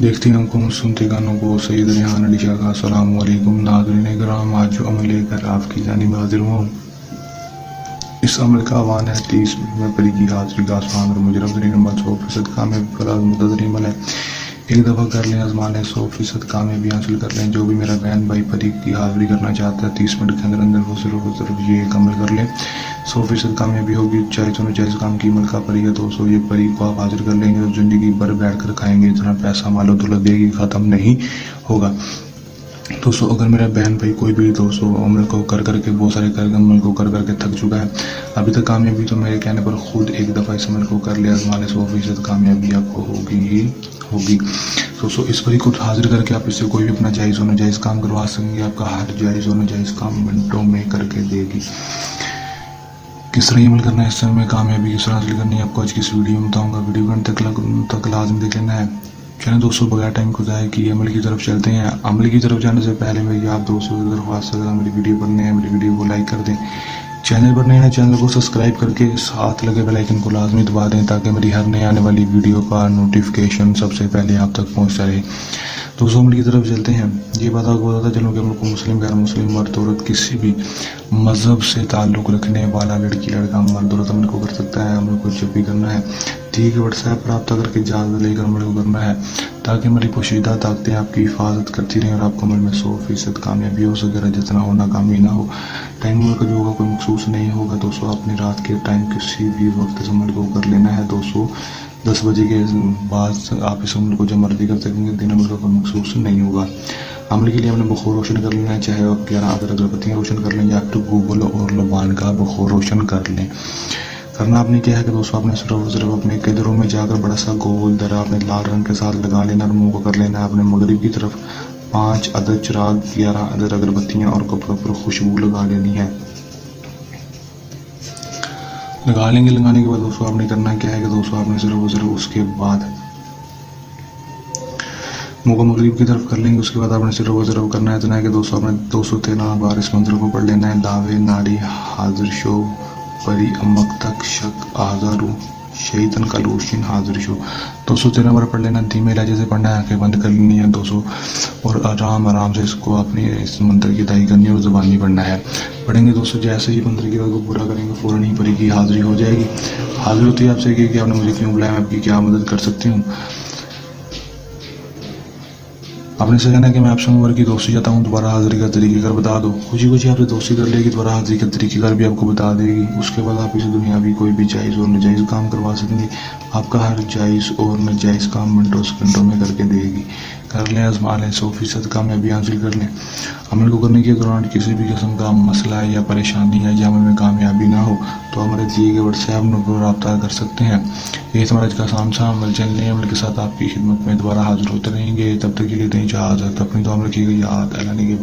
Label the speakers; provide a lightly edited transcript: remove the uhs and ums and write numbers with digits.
Speaker 1: دیکھتے ہیں ہم کو سنتے گانوں کو سید ریحان علی شاہ کا السلام علیکم ناظرین کرام، آج جو عمل لے کر آپ کی جانب حاضر ہوں اس عمل کا عنوان ہے 30 منٹ میں پری کی حاضری کا آسان اور مجرم ترین عمل 100% کامیابی کا منتظر عمل ہے۔ ایک دفعہ کر لیں، آزما لیں، 100% کامیابی حاصل کر لیں۔ جو بھی میرا بہن بھائی پری کی حاضری کرنا چاہتا ہے 30 منٹ کے اندر وہ صرف یہ ایک عمل کر لیں، 100% کامیابی ہوگی۔ چاہے تو ناجائز کام کی عمل کا پری ہے دوستو، یہ پری کو آپ حاضر کر لیں گے تو زندگی بھر بیٹھ کر کھائیں گے، اتنا پیسہ مال و دولت دے گی ختم نہیں ہوگا۔ دوستو اگر میرا بہن بھائی کوئی بھی دوستو عمل کو کر کے بہت سارے عمل کو کر کے تھک چکا ہے، ابھی تک کامیابی تو میرے کہنے پر خود ایک دفعہ اس عمل کو کر لیا، آزما لیں، 100% کامیابی آپ کو ہوگی ہی ہوگی۔ دوستو اس پری کو حاضر کر کے آپ اس سے کوئی بھی اپنا جائز و ناجائز کام کروا سکیں گے، آپ کا ہر جائز و ناجائز کام منٹوں میں کر کے دے گی۔ کس طرح عمل کرنا ہے، اس میں کامیابی کس طرح حاصل کرنی ہے، آپ کو آج کی اس ویڈیو میں بتاؤں گا۔ ویڈیو کو تک لازم دیکھ لینا ہے۔ چلیں دوستو بغیر ٹائم کو ضائع کیے عمل کی طرف چلتے ہیں۔ عمل کی طرف جانے سے پہلے میری آپ دوستوں کی درخواست ہے، اگر میری ویڈیو پر نئے ہیں میری ویڈیو کو لائک کر دیں، چینل پر نئے ہیں چینل کو سبسکرائب کر کے ساتھ لگے بیل آئیکن کو لازمی دبا دیں تاکہ میری ہر نئے آنے والی ویڈیو کا نوٹیفیکیشن سب سے پہلے آپ تک پہنچتا رہے۔ دوستو عمل کی طرف چلتے ہیں۔ یہ بات آپ کو بتاتا چلوں کہ ہم لوگ کو مسلم غیر مسلم مرد عورت کسی بھی مذہب سے تعلق رکھنے والا لڑکی لڑکا مرد عورت عمل کو کر سکتا ہے۔ عمل کو جب بھی کرنا ہے ٹھیک ہے واٹس ایپ پر رابطہ کر کے اجازت لے کر عمل کو کرنا ہے تاکہ ہماری پوشیدہ طاقتیں آپ کی حفاظت کرتی رہیں اور آپ کو عمل میں 100% کامیابی ہو سکے، جتنا ہو ناکامی نہ ہو۔ ٹائم عمل کا جو ہوگا کوئی مخصوص نہیں ہوگا دوستو، اپنی رات کے ٹائم کسی بھی وقت اس عمل کو کر لینا ہے دوستو۔ 10 بجے کے بعد آپ اس عمل کو جب مرضی کر سکیں گے، دن عمل کا کوئی مخصوص نہیں ہوگا۔ عمل کے لیے ہم نے بخور روشن کر لینا ہے، چاہے آپ 11 اگربتیاں روشن کر لیں یا پھر گوگل اور لبان کا بخور روشن کر لیں۔ کرنا آپ نے کیا ہے کہ دوستو آپ نے صرف اپنے قدروں میں جا کر بڑا سا گول درا اپنے لال رنگ کے ساتھ لگا لینا اور منہ کو کر لینا ہے اپنے مغرب کی طرف 5 عدد چراغ، 11 عدد اگربتیاں اور کپڑوں پر خوشبو لگا لینی ہے۔ لگا لیں گے، لگانے کے بعد دوستو آپ نے کرنا کیا ہے کہ دوستو آپ نے صرف اس کے بعد منہ کو مغرب کی طرف کر لیں گے۔ اس کے بعد آپ نے صرف کرنا ہے اتنا ہے کہ دوستو آپ نے 213 بار اس منتر کو پڑھ لینا ہے۔ داوے ناری حاضر شو پری امک تک شک آزارو شیطن کلوشن حاضر شو، 213 بار پڑھ لینا، دھیمے لہجے سے پڑھنا ہے، آنکھیں بند کر لینی ہے دوستو اور آرام سے اس کو اپنی اس منتر کی ادائیگی کرنی ہے اور زبانی پڑھنا ہے۔ پڑھیں گے دوستو، جیسے ہی منتر کی بات کو پورا کریں گے فوراً ہی پری کی حاضری ہو جائے گی۔ حاضر ہوتی ہے آپ سے کہ آپ نے مجھے کیوں بلایا، میں آپ کی کیا مدد کر سکتی ہوں۔ آپ نے سمجھنا ہے کہ میں آپ سے عمر کی دوستی چاہتا ہوں، دوبارہ حاضری کا طریقہ کار بتا دو، خوشی آپ سے دوستی کر لے گی، دوبارہ حاضری کا طریقہ کار بھی آپ کو بتا دے گی۔ اس کے بعد آپ اسے دنیاوی کوئی بھی جائز اور ناجائز کام کروا سکیں گے، آپ کا ہر جائز اور ناجائز کام منٹوں سیکنڈوں میں کر کے دے گی۔ کر لیں، آزما لیں، 100% کامیابی حاصل کر لیں۔ عمل کو کرنے کے دوران کسی بھی قسم کا مسئلہ یا پریشانی ہے یا عمل میں کامیابی نہ ہو تو ہمارے دیے گئے واٹس ایپ نمبر پر رابطہ کر سکتے ہیں۔ یہ ہمارا آج کا آسان سا عمل، چلنے عمل کے ساتھ آپ کی خدمت میں دوبارہ حاضر ہوتے رہیں گے۔ تب تک کے لیے دیں اجازت، اپنی دعا میں رکھیے گا یاد، اللہ نے